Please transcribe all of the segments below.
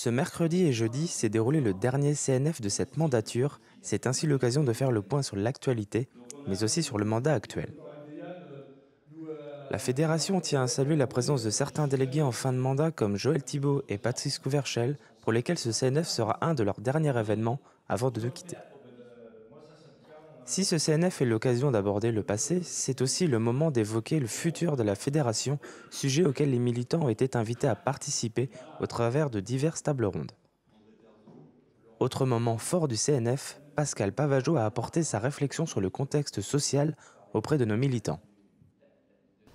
Ce mercredi et jeudi s'est déroulé le dernier CNF de cette mandature. C'est ainsi l'occasion de faire le point sur l'actualité, mais aussi sur le mandat actuel. La fédération tient à saluer la présence de certains délégués en fin de mandat comme Joël Thibault et Patrice Couverchel, pour lesquels ce CNF sera un de leurs derniers événements avant de nous quitter. Si ce CNF est l'occasion d'aborder le passé, c'est aussi le moment d'évoquer le futur de la fédération, sujet auquel les militants ont été invités à participer au travers de diverses tables rondes. Autre moment fort du CNF, Pascal Pavageau a apporté sa réflexion sur le contexte social auprès de nos militants.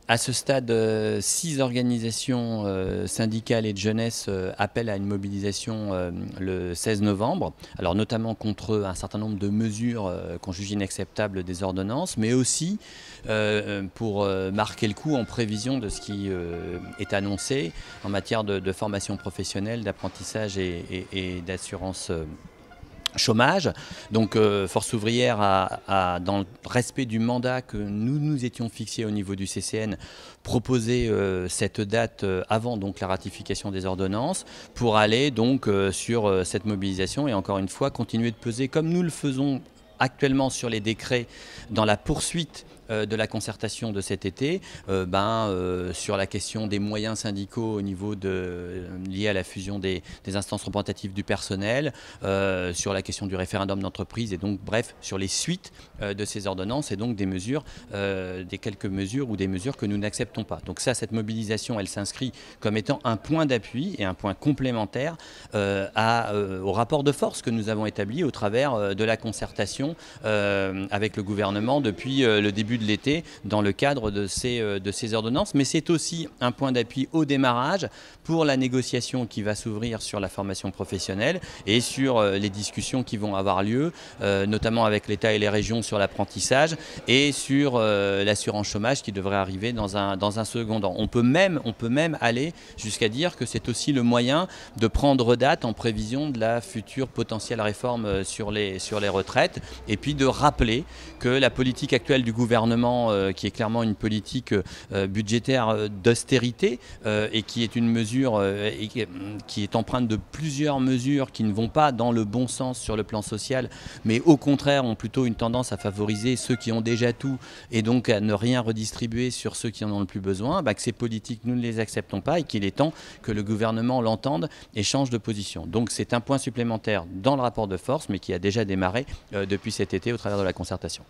À ce stade, 6 organisations syndicales et de jeunesse appellent à une mobilisation le 16 novembre, alors notamment contre un certain nombre de mesures qu'on juge inacceptables des ordonnances, mais aussi pour marquer le coup en prévision de ce qui est annoncé en matière de formation professionnelle, d'apprentissage et d'assurance chômage. Donc Force ouvrière dans le respect du mandat que nous nous étions fixés au niveau du CCN, proposé cette date avant donc la ratification des ordonnances pour aller donc sur cette mobilisation et encore une fois continuer de peser comme nous le faisons actuellement sur les décrets dans la poursuite de la concertation de cet été, sur la question des moyens syndicaux au niveau lié à la fusion des instances représentatives du personnel, sur la question du référendum d'entreprise et donc bref sur les suites de ces ordonnances et donc des mesures, des quelques mesures ou des mesures que nous n'acceptons pas. Donc ça, cette mobilisation, elle s'inscrit comme étant un point d'appui et un point complémentaire au rapport de force que nous avons établi au travers de la concertation avec le gouvernement depuis le début de l'été dans le cadre de ces ordonnances. Mais c'est aussi un point d'appui au démarrage pour la négociation qui va s'ouvrir sur la formation professionnelle et sur les discussions qui vont avoir lieu, notamment avec l'État et les régions sur l'apprentissage et sur l'assurance chômage qui devrait arriver dans un second temps. On peut même aller jusqu'à dire que c'est aussi le moyen de prendre date en prévision de la future potentielle réforme sur les retraites et puis de rappeler que la politique actuelle du gouvernement, qui est clairement une politique budgétaire d'austérité et qui est une mesure qui est empreinte de plusieurs mesures qui ne vont pas dans le bon sens sur le plan social, mais au contraire ont plutôt une tendance à favoriser ceux qui ont déjà tout et donc à ne rien redistribuer sur ceux qui en ont le plus besoin, que ces politiques, nous ne les acceptons pas et qu'il est temps que le gouvernement l'entende et change de position. Donc c'est un point supplémentaire dans le rapport de force, mais qui a déjà démarré depuis cet été au travers de la concertation.